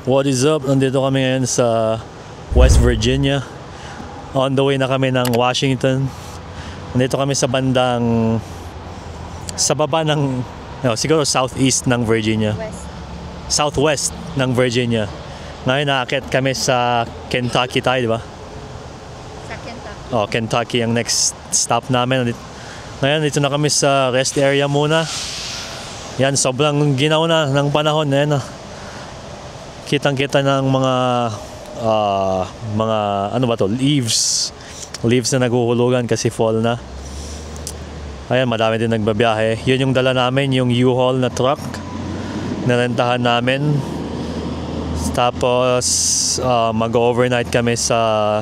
What is up? Nandito kami ngayon sa West Virginia. On the way na kami ng Washington. Nandito kami sa bandang sa baba ng siguro southeast ng Virginia. Southwest ng Virginia. Ngayon naakyat kami sa Kentucky tayo, di ba? Sa Kentucky. Oh, Kentucky ang next stop namin. Ngayon dito na kami sa rest area muna. Yan, sobrang ginaw na ng panahon. Ayan, kitang-kita ng mga ano ba to, leaves na naghuhulugan kasi fall na. Ayan, madami din nagbabiyahe. Yun yung dala namin, yung U-Haul na truck na rentahan namin. Tapos mag-overnight kami sa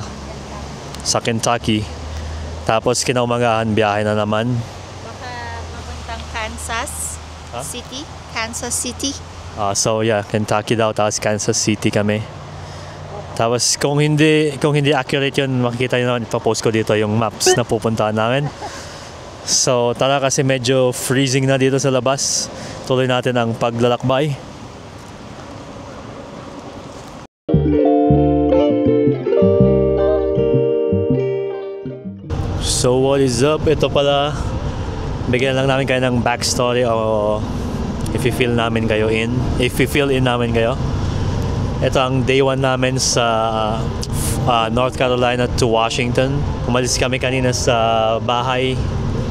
Kentucky. Tapos kinaumagahan biyahe na naman. Baka papuntang Kansas City. Kansas City. So yeah, Kentucky daw, tapos Kansas City kami. Tapos kung hindi accurate yun, makikita nyo naman, ipapost ko dito yung maps na pupuntahan namin. So tara, kasi medyo freezing na dito sa labas. Tuloy natin ang paglalakbay. So what is up? Ito pala, bigyan lang namin kayo ng backstory o if i-fill in namin kayo. Ito ang day 1 namin sa North Carolina to Washington. Umalis kami kanina sa bahay,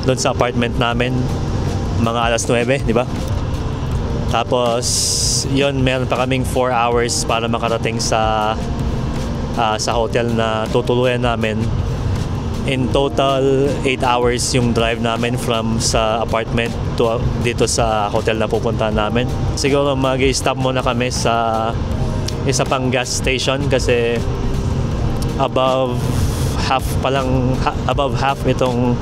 doon sa apartment namin, mga alas 9, di ba? Tapos, yun, meron pa kaming 4 hours para makarating sa hotel na tutuluyan namin. In total, 8 hours yung drive namin from sa apartment to dito sa hotel na pupuntahan namin. Siguro mag-stop muna kami sa isa pang gas station kasi above half itong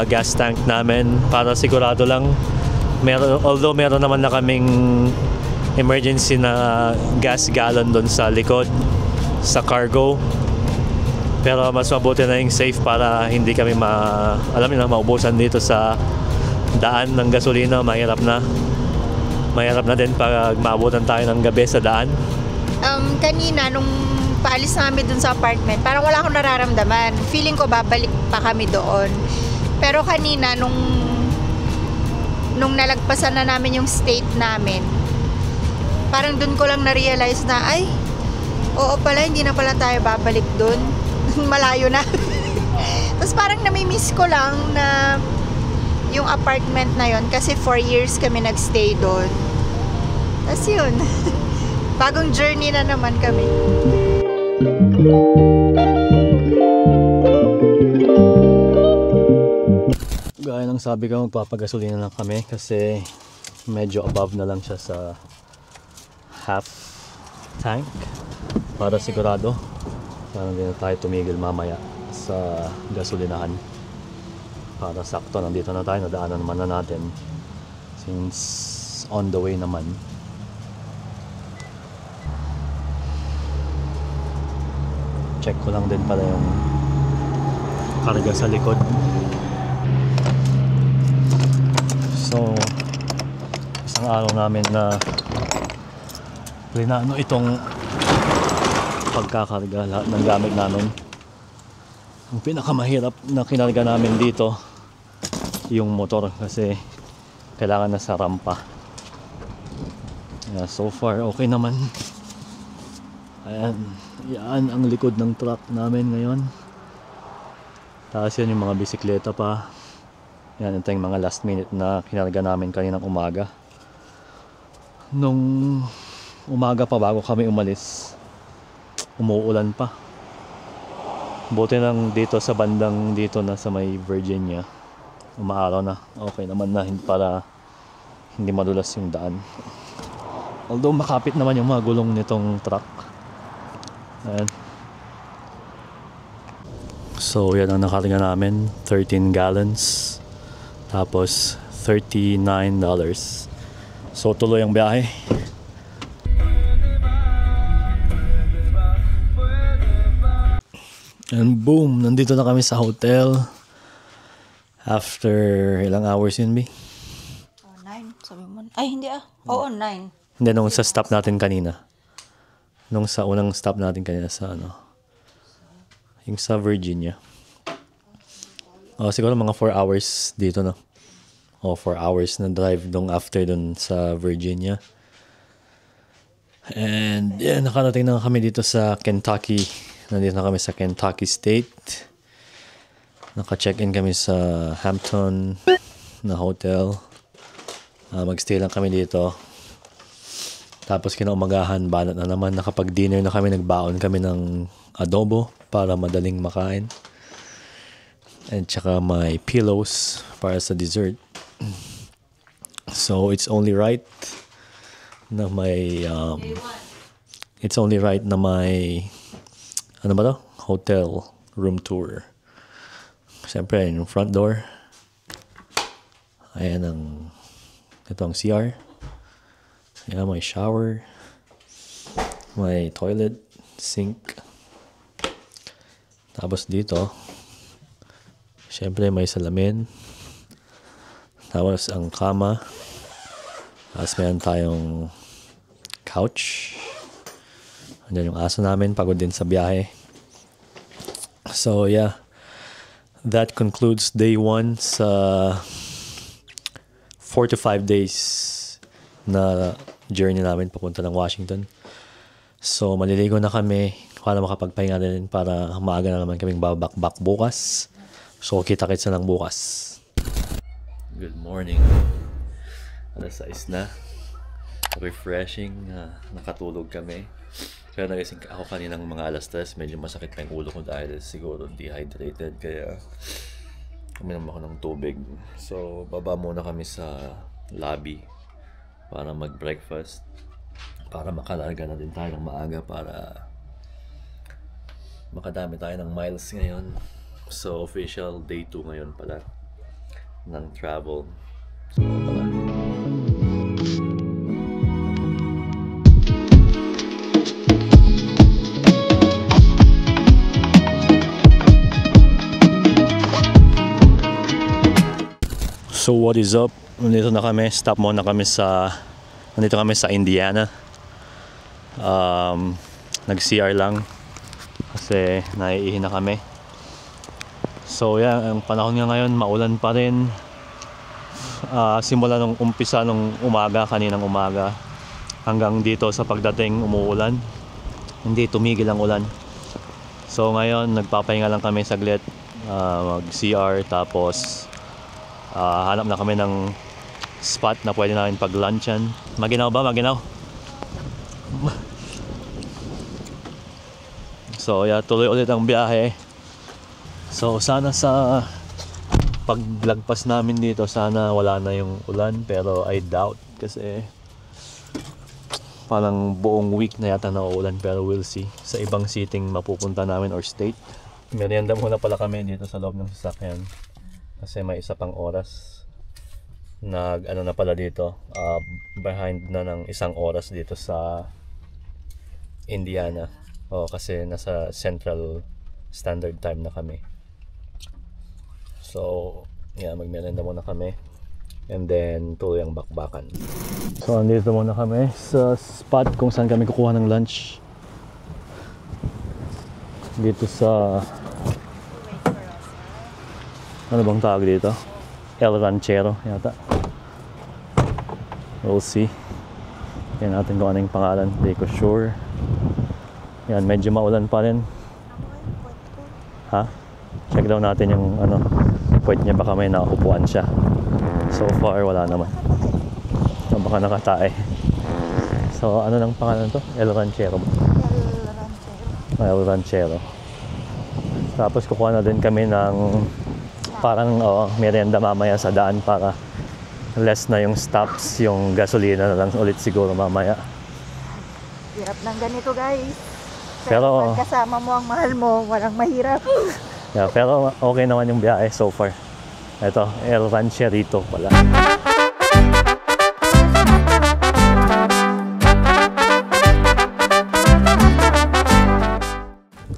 gas tank namin, para sigurado lang. Although meron naman na kaming emergency na gas gallon doon sa likod sa cargo, pero mas mabuti na yung safe para hindi kami maubusan dito sa daan ng gasolina. Mahirap na din pag maabutan tayo ng gabi sa daan. Kanina nung paalis namin dun sa apartment, parang wala akong nararamdaman. Feeling ko babalik pa kami doon. Pero kanina nung nalagpasan na namin yung state namin, parang dun ko lang na-realize na ay, oo pala, hindi na pala tayo babalik dun. Malayo na. Tapos parang nami-miss ko lang na yung apartment na yon kasi 4 years kami nagstay doon. Tapos yun, bagong journey na naman kami. Gaya ng sabi ko, magpapagasolina lang kami kasi medyo above na lang siya sa half tank para sigurado. Sana din na tayo tumigil mamaya sa gasolinahan para sakto. Nandito na tayo, nadaanan naman na natin since on the way naman. Check ko lang din pala yung karga sa likod. So isang araw namin na plinano itong pagkakarga lahat ng gamit namin. Ang pinakamahirap na kinarga namin dito yung motor kasi kailangan na sa rampa. Yeah, so far okay naman. Ayan, yan ang likod ng truck namin ngayon. Tapos yan yung mga bisikleta pa. Yan, ito yung mga last minute na kinarga namin kaninang umaga. Nung umaga pa bago kami umalis, umuulan pa. Buti lang dito sa bandang dito na sa may Virginia, umaaraw na. Okay naman na para hindi madulas yung daan. Although makapit naman yung mga gulong nitong truck. Ayan. So yan ang nakarga namin, 13 gallons. Tapos $39. So tuloy ang biyahe. And boom, nandito na kami sa hotel. After ilang hours yun, B? 9, sabi mo. Ay, hindi ah. Oo, 9. Hindi, nung sa stop natin kanina. nung sa unang stop natin kanina sa ano, yung sa Virginia. Siguro mga 4 hours dito, no? 4 hours na drive dong after dun sa Virginia. And yeah, nakarating na kami dito sa Kentucky. Nandito na kami sa Kentucky State. Naka-check-in kami sa Hampton na hotel. Mag-stay lang kami dito. Tapos kinaumagahan, banat na naman. Nakapag-dinner na kami, nagbaon kami ng adobo para madaling makain. And tsaka may pillows para sa dessert. So it's only right na may ano ba to? Hotel room tour. Siyempre, yung front door. Ayan ito ang CR. Ayan, may shower. May toilet, sink. Tapos dito, siyempre may salamin. Tapos ang kama. Tapos meron tayong couch. Andiyan yung aso namin, pagod din sa biyahe. So yeah, that concludes day 1 sa 4 to 5 days na journey namin papunta ng Washington. So maliligo na kami para makapagpahinga din, para maaga na naman kaming babakbak bukas. So kita-kits na lang bukas. Good morning. Alas 6 na. Refreshing. Nakatulog kami. Kaya nagising ako kaninang mga alas 3. Medyo masakit pa yung ulo ko dahil siguro dehydrated. Kaya uminom ako ng tubig. So baba muna kami sa lobby para mag-breakfast. Para makalarga na din tayo ng maaga para makadami tayo ng miles ngayon. So official day 2 ngayon pala ng travel. So tara. So what is up? Nandito na kami. Stop muna kami nandito kami sa Indiana. Nag-CR lang kasi naiihi na kami. So yeah, ang panahon nga ngayon, maulan pa rin. Simula nung umpisa nung umaga, kaninang umaga, hanggang dito sa pagdating umuulan. Hindi tumigil ang ulan. So ngayon, nagpapahinga lang kami saglit, mag-CR, tapos hanap na kami ng spot na pwede namin pag-lunchan. Maginaw ba? Maginaw? So yeah, tuloy ulit ang biyahe. So sana sa paglagpas namin dito, sana wala na yung ulan, pero I doubt kasi parang buong week na yata nauulan, pero we'll see. Sa ibang seating mapupunta namin or state. Merienda muna pala kami dito sa loob ng sasakyan kasi may isa pang oras. Ano na pala dito, behind na ng 1 oras dito sa Indiana. Kasi nasa Central Standard Time na kami. So, yeah, magmerenda muna kami. And then, tuloy ang bakbakan. So, andito muna kami sa spot kung saan kami kukuha ng lunch. Dito sa... ano bang tawag dito? El Ranchero yata. We'll see. Yan natin kung ano yung pangalan. Hindi ko sure. Yan, medyo maulan pa rin. Ha? Check daw natin yung ano, puwet niya, baka may naupuan siya. So far, wala naman. So, baka nakatae. So, ano nang pangalan to? El Ranchero. El Ranchero. Tapos kukuha na din kami ng parang merienda mamaya sa daan para less na yung stops, yung gasolina na lang ulit siguro mamaya. Hirap ng ganito, guys. Pero pag kasama mo ang mahal mo, walang mahirap. Yeah, pero okay naman yung biyahe so far. Ito, El Rancherito pala.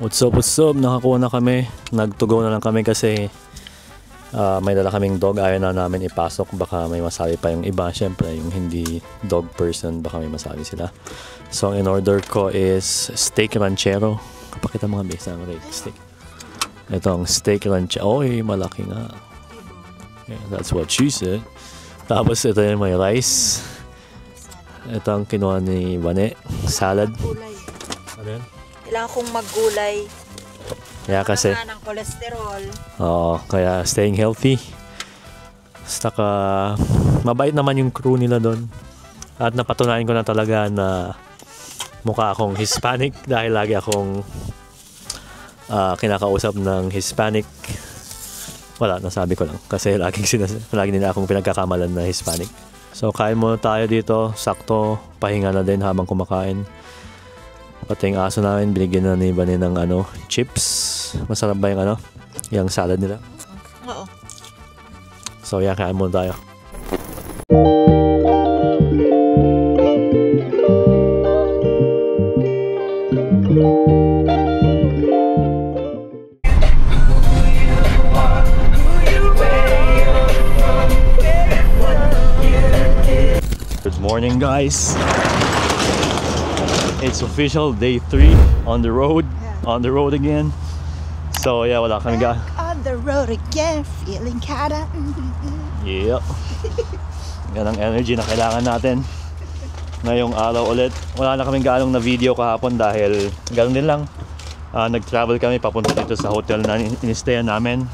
What's up, what's up? Nakakuha na kami. Nagtugo na lang kami kasi may dala kaming dog. Ayaw na namin ipasok. Baka may masabi pa yung iba. Siyempre, yung hindi dog person, baka may masabi sila. So ang in-order ko is steak ranchero. Kapakita mga base ng steak. Ito ang steak ranchero. Oy, malaki nga. Yeah, that's what she said. Tapos ito yung may rice. Ito ang kinuha ni Bane. Salad. Gulay. Ano yan? Kailangan kong maggulay. Kaya kasi, ng kolesterol. oo, kaya staying healthy. Saka, mabait naman yung crew nila doon. At napatunayan ko na talaga na mukha akong Hispanic dahil lagi akong kinakausap ng Hispanic. Wala, nasabi ko lang. Kasi lagi nila akong pinagkakamalan na Hispanic. So, kain muna tayo dito. Sakto, pahinga na din habang kumakain. Pati yung aso namin, binigyan na ni Bani ng chips. Masarap ba yung yung salad nila? Oo. So, yan, kain muna tayo. Good morning, guys. It's official, day 3 on the road. Yeah. On the road again. So yeah, wala kami On the road again, feeling kinda. Yep. Yan ang energy na kailangan natin ngayong araw ulit. Wala na kaming ganong na video kahapon dahil gano'n din lang. Nag-travel kami papunta dito sa hotel na in-stayan namin,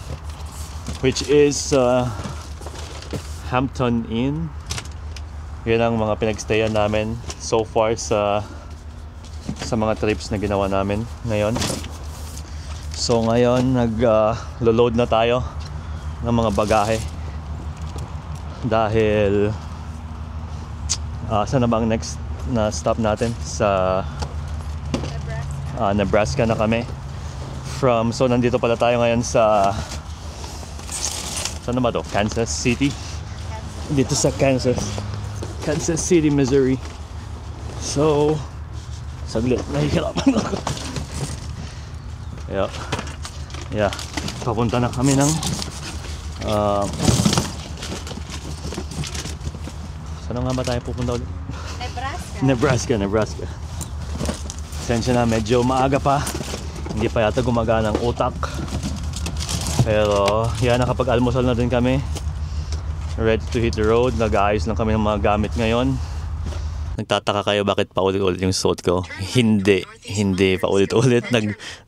which is Hampton Inn. Yan ang mga pinag-stayan namin so far sa mga trips na ginawa namin ngayon. So ngayon nag-load na tayo ng mga bagahe dahil saan na ba ang next na stop natin? Sa Nebraska na kami. So nandito pala tayo ngayon sa saan na ba to? Kansas City. Dito sa Kansas City, Missouri. So saglit, nahihirapan ako. Yeah. Papunta na kami ng saan nga ba tayo pupunta ulit? Nebraska. Sensya na, medyo maaga pa. Hindi pa yata gumagana ang utak. Pero yan, nakapag-almusal na din kami. Ready to hit the road. Nag-aayos lang kami ng mga gamit ngayon. Nagtataka kayo bakit paulit-ulit yung suot ko? Hindi paulit-ulit.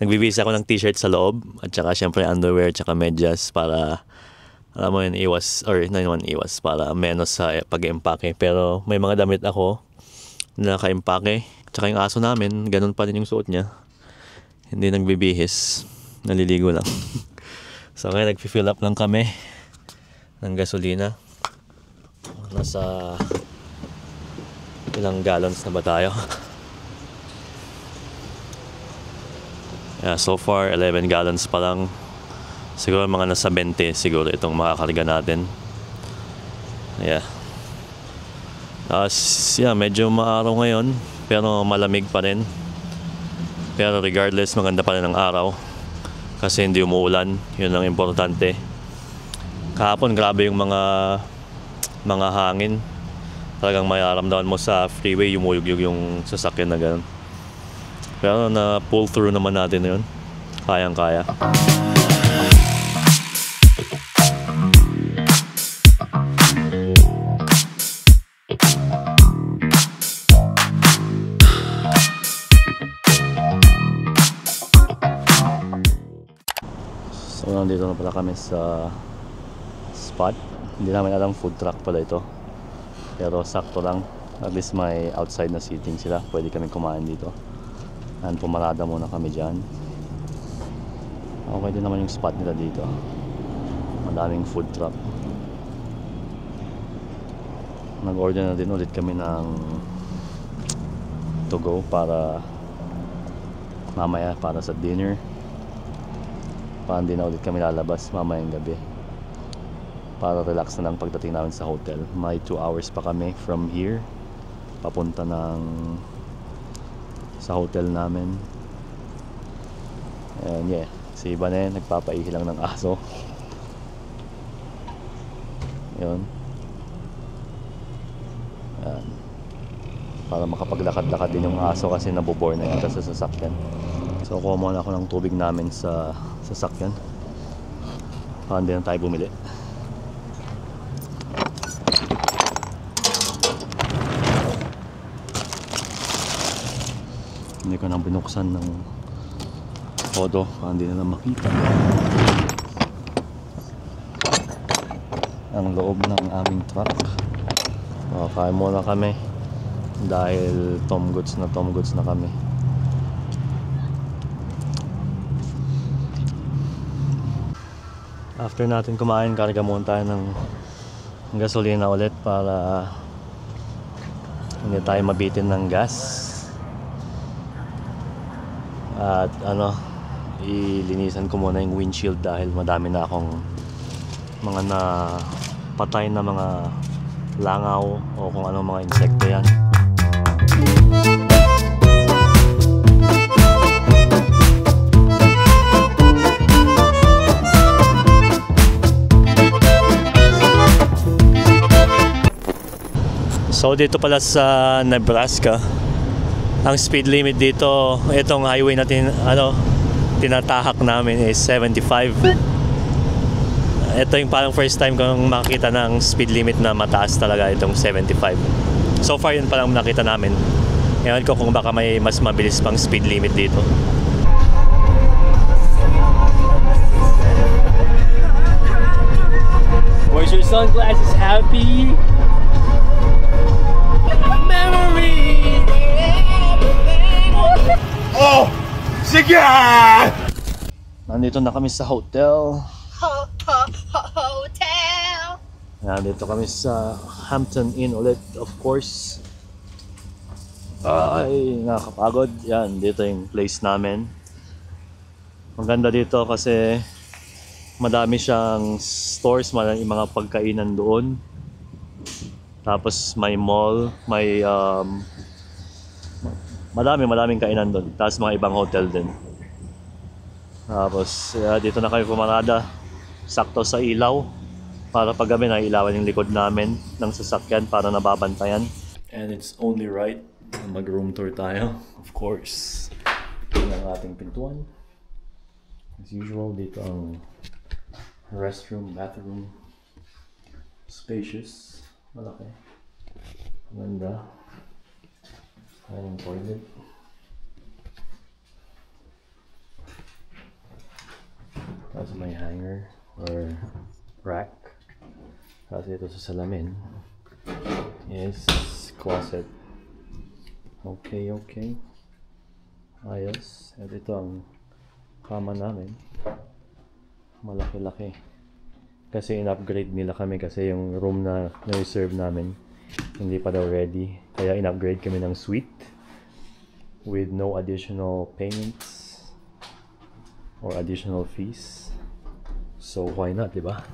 Nagbibisa ako ng t-shirt sa loob at saka syempre underwear at saka medyas para alam mo yun, iwas para menos sa pag-empake. Pero may mga damit ako na naka-empake. Tsaka yung aso namin, ganun pa din yung suot niya. Hindi nagbibihis. Naliligo lang. So ngayon nag-fill up lang kami ng gasolina. Nasa ilang gallons na ba tayo? Yeah, so far 11 gallons pa lang. Siguro mga nasa 20 siguro itong makakarga natin. Yeah. Medyo maaraw ngayon pero malamig pa rin. Pero regardless, maganda pa rin ang araw kasi hindi umuulan. Yun ang importante. Kahapon grabe yung mga hangin. Talagang mayaramdaman mo sa freeway, yumuyog yung sasakyan na gano'n. Pero na pull through naman natin yun. Kayang-kaya. So nandito na pala kami sa spot. Hindi namin alam food truck pala ito. Pero sakto lang. At least may outside na seating sila. Pwede kami kumain dito. And pumarada muna kami dyan. Okay din naman yung spot nila dito. Madaming food truck. Nag-order na din ulit kami ng to go para mamaya para sa dinner. Para hindi na ulit kami lalabas mamayang gabi. Para relax na lang pagdating namin sa hotel. May 2 hours pa kami from here papunta sa hotel namin. And yeah, si Bane nagpapaihi lang ng aso. Yun. Ayan. para makapaglakad-lakad din yung aso kasi nabobore na yata sa sasakyan. So kuha muna ako ng tubig namin sa sasakyan para hindi na tayo bumili. Hindi ko na binuksan ng todo para hindi na makita ang loob ng aming truck. Kaya muna kami dahil Tom Goods na kami. After natin kumain, karga muna tayo ng gasolina ulit para hindi tayo mabitin ng gas. At ilinisan ko muna yung windshield dahil madami na akong mga napatay na mga langaw o kung anong mga insekto yan. So dito pala sa Nebraska, ang speed limit dito, itong highway natin tinatahak namin is 75. Ito yung parang first time kong makita ng speed limit na mataas talaga, itong 75. So far yun palang nakita namin. Ewan ko kung baka may mas mabilis pang speed limit dito. Where's your sunglasses, Happy? Memories. Oh, sige! Nandito na kami sa hotel. Hotel! Nandito kami sa Hampton Inn ulit, of course. Ay, nakakapagod. Yan, dito yung place namin. Maganda dito kasi madami siyang stores, madami mga pagkainan doon. Tapos may mall, may madaming kainan doon. Tapos mga ibang hotel din. Tapos dito na kami pumarada. Sakto sa ilaw. Para pag gabi nailawan yung likod namin ng sasakyan para nababantayan. And it's only right na mag-room tour tayo. Of course. Ito ang ating pintuan. As usual, dito ang restroom, bathroom. Spacious. Malaki. Ganda. Ayan yung toilet. Tapos may hanger or rack. Tapos ito sa salamin is closet. Okay. Ayos. At ito ang kama namin. Malaki-laki. Kasi in-upgrade nila kami kasi yung room na na-reserve namin hindi pa daw ready. Kaya in-upgrade kami ng suite with no additional payments or additional fees. So why not, diba?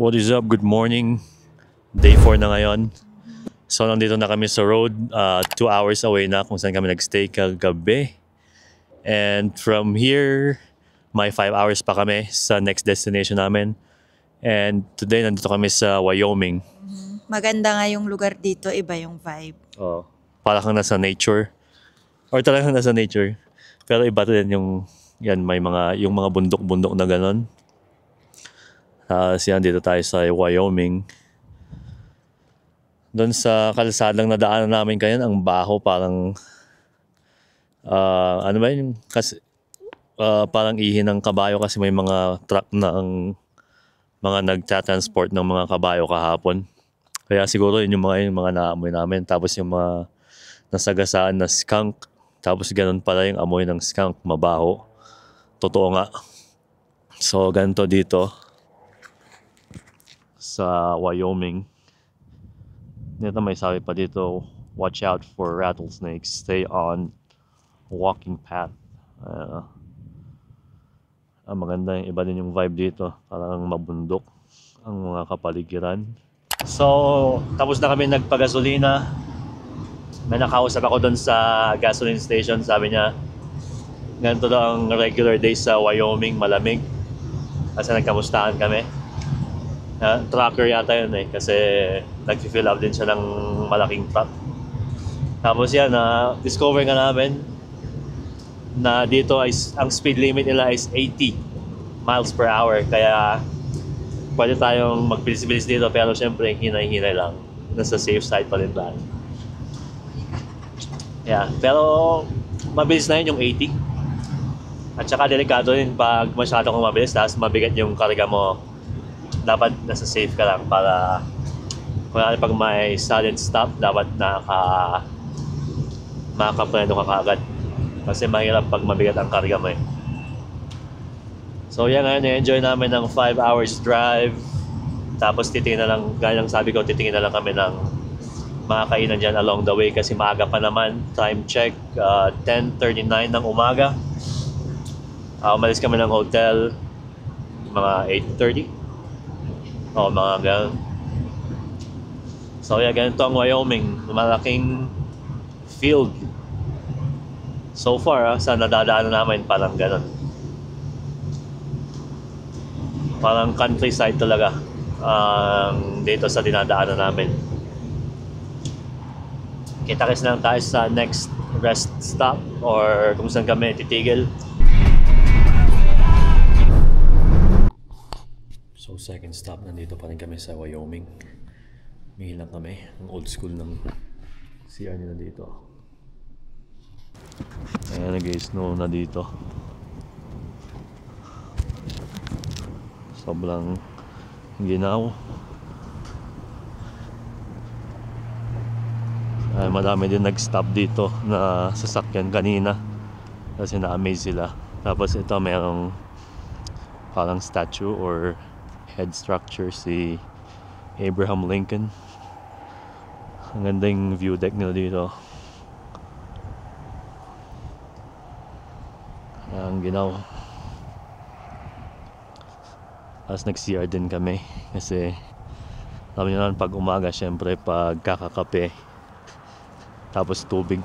What is up? Good morning. Day 4 na ngayon. So nandito na kami sa road. 2 hours away na kung saan kami nagstay kagabi. And from here, may 5 hours pa kami sa next destination namin. And today nandito kami sa Wyoming. Maganda nga yung lugar dito, iba yung vibe. Para kang nasa nature. Or talagang nasa nature. Pero iba din yung may yung mga bundok-bundok na ganon. Siyan dito tayo sa Wyoming. Doon sa kalsadang nadaanan namin kayo, ang baho parang ano ba yun? Kasi parang ihi ng kabayo kasi may mga truck na ang mga nagtatransport ng mga kabayo kahapon. Kaya siguro yun yung mga naamoy namin. Tapos yung mga nasagasaan na skunk. Tapos ganun pala yung amoy ng skunk, mabaho. Totoo nga. So ganito dito. sa Wyoming. Dito may sabi pa dito, watch out for rattlesnakes, stay on walking path. Maganda yung iba din yung vibe dito, parang mabundok ang mga kapaligiran. So tapos na kami nagpagasolina. May nakausap ako doon sa gasoline station, sabi niya ganito daw ang regular days sa Wyoming, malamig. Kasi nagkamustahan kami. Trucker yata yun kasi nag-fill up din siya ng malaking truck. Tapos yan, discover nga namin na dito ay ang speed limit nila is 80 miles per hour. Kaya pwede tayong magbilis-bilis dito, pero syempre hinay-hinay lang. Nasa safe side pa rin tayo. Yeah, pero mabilis na yun yung 80. At saka delikado din pag masyado kang mabilis, tapos mabigat yung karga mo. Dapat nasa safe ka lang para kung pag may sudden stop, dapat makakapreno ka kaagad. Kasi mahirap pag mabigat ang karga mo eh. So yan ngayon, enjoy namin ng 5 hours drive. Tapos titingin na lang, gaya ng sabi ko, titingin na lang kami ng mga kainan dyan along the way kasi maaga pa naman. Time check, 10:39 ng umaga. Umalis kami ng hotel mga 8:30. Mga ganun. So yeah, ganito ang Wyoming. Malaking field. So far, sa nadadaanan namin, parang ganun. Parang countryside talaga. Dito sa dinadaanan namin. Kita-kits lang tayo sa next rest stop or kung saan kami titigil. So second stop, nandito pa rin kami sa Wyoming. May lang kami, ang old school ng CR nila dito. Ayan, nag-snow na dito. Sobrang ginaw. Madami din nag-stop dito na sasakyan kanina kasi na-amaze sila. Tapos ito mayroong parang statue or head structure si Abraham Lincoln. Ang ganda yung view deck nila dito. Ang ginaw. Tapos nag-CR din kami kasi alam nyo naman pag umaga syempre pag kakakape tapos tubig.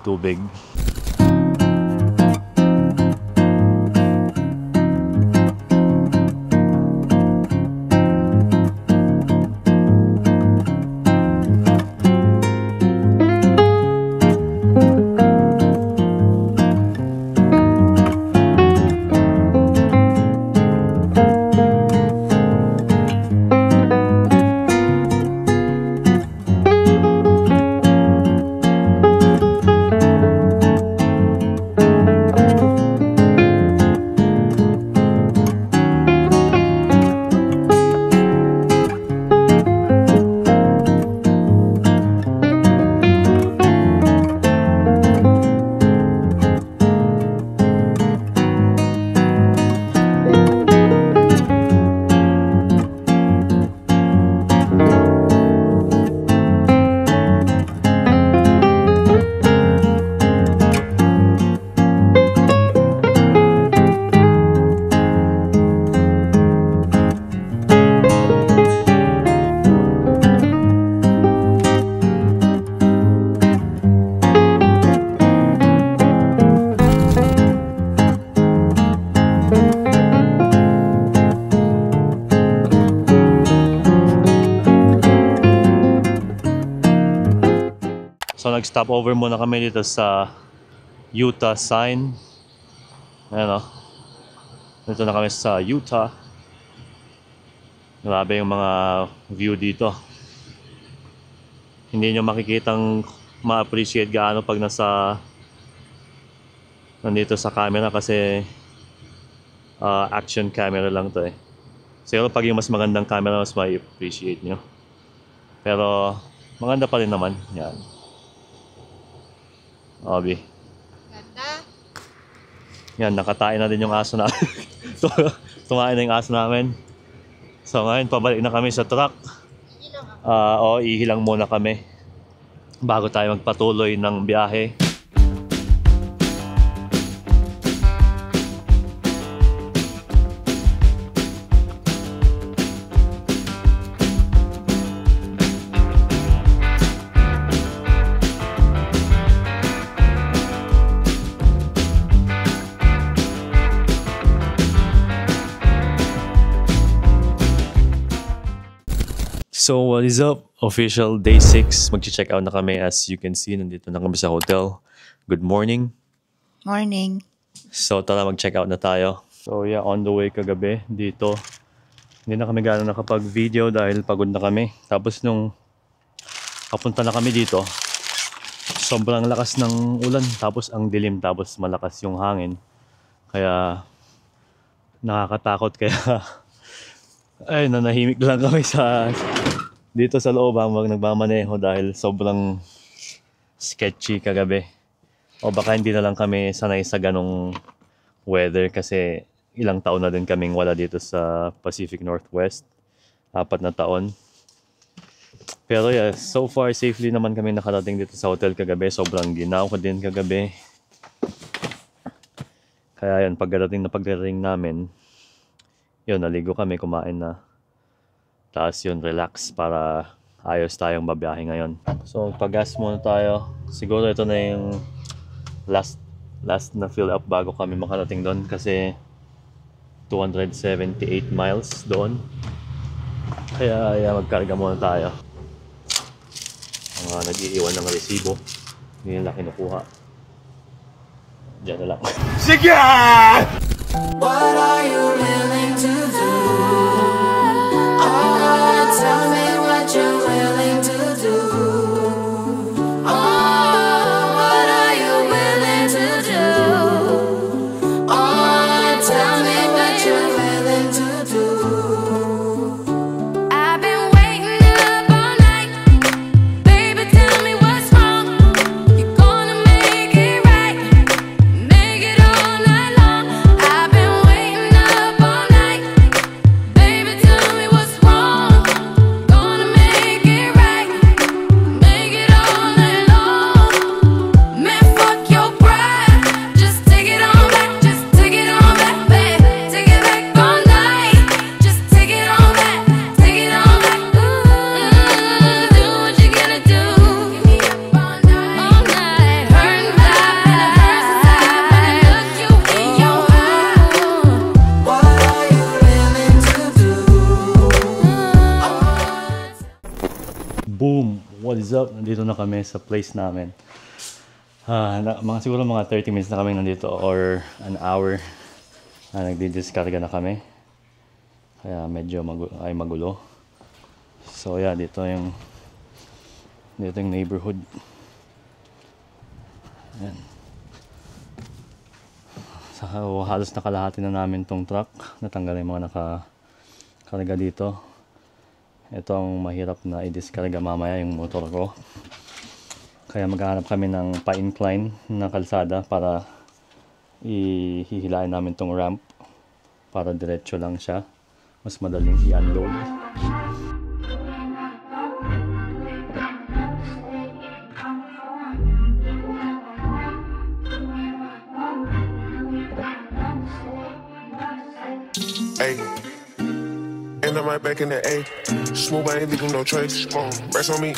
So nag-stop over muna kami dito sa Utah sign. Ayan o. Dito na kami sa Utah. Grabe yung mga view dito. Hindi nyo makikitang ma-appreciate gaano pag nandito sa camera kasi action camera lang to eh. Siguro pag yung mas magandang camera mas ma-appreciate nyo. Pero maganda pa rin naman. Yan. Obi. Ganda. Yan, nakatain na din yung aso namin. Tumain na yung aso namin. So ngayon, pabalik na kami sa truck. Ihilang muna kami bago tayo magpatuloy ng biyahe. So what is up? Official day 6. Mag-check out na kami. As you can see, nandito na kami sa hotel. Good morning. Morning. So tara, mag-check out na tayo. So yeah, on the way kagabi dito. Hindi na kami gano'n nakapag-video dahil pagod na kami. Tapos nung papunta na kami dito, sobrang lakas ng ulan. Tapos ang dilim, tapos malakas yung hangin. Kaya nakakatakot. Kaya ay, nanahimik lang kami dito sa loob habang nagmamaneho dahil sobrang sketchy kagabi. O baka hindi na lang kami sanay sa ganong weather kasi ilang taon na din kaming wala dito sa Pacific Northwest. 4 na taon. Pero yeah, so far safely naman kami nakarating dito sa hotel kagabi. Sobrang ginaw ko din kagabi. Kaya yun, pagdating namin, yun, naligo kami, kumain na. Tapos yun, relax para ayos tayong babiyahe ngayon. So, pag-gas muna tayo. Siguro ito na yung last na fill up bago kami makarating doon kasi 278 miles doon. Kaya magkarga muna tayo. Mga nag-iiwan ng resibo. Hindi nila kinukuha. Diyan na lang. Sige! What are you willing to do? Tell me what you're willing to do. What are you willing to do? Tell me what you're willing to do. I've been waiting up all night. Baby, tell me what's wrong. You're gonna make it right. Make it all night long. I've been waiting up all night. Baby, tell me what's wrong. Gonna make it right. Make it all night long. Man, fuck your pride. Just take it on back. Just take it on back, babe. Take it back all night. Just take it on back. Take it on back. Do what you gonna do. Give me up all night. Hurt and look you in your eye. What are you willing to do? Boom! What is up? Nandito na kami sa place namin. Siguro mga 30 minutes na kami nandito or an hour na nagdi-discarga na kami. Kaya medyo magulo. So yeah, dito yung neighborhood. Ayan. So, halos nakalahati na namin tong truck. Natanggal yung mga nakakarga dito. Ito ang mahirap na i-discarga mamaya, yung motor ko. Kaya maghahanap kami ng pa-incline na kalsada para ihihilain namin tong ramp para diretso lang siya. Mas madaling i-unload. Ay, and I'm right back in the A. Smooth, I ain't leaving no trace. Rest on me,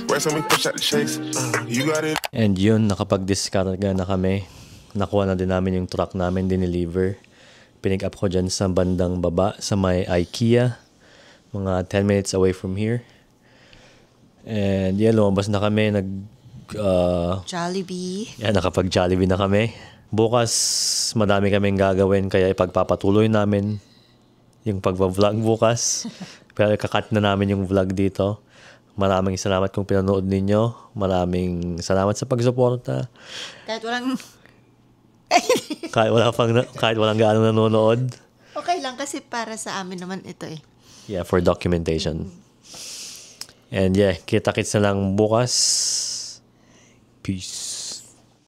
push out the chase. You got it. And yun, nakapag-discarga na kami. Nakuha na din namin yung truck namin, dineliver. Pinick up ko dyan sa bandang baba sa may IKEA. Mga 10 minutes away from here. And yeah, lumabas na kami. Jollibee. Yeah, nakapag-Jollibee na kami. Bukas, madami kaming gagawin kaya ipagpapatuloy namin yung pagbablog bukas. Pero kakat na namin yung vlog dito. Maraming salamat kung pinanood ninyo. Maraming salamat sa pagsuporta. Kahit walang gaano nanonood. Okay lang kasi para sa amin naman ito eh. Yeah, for documentation. And yeah, kita-kits na lang bukas. Peace.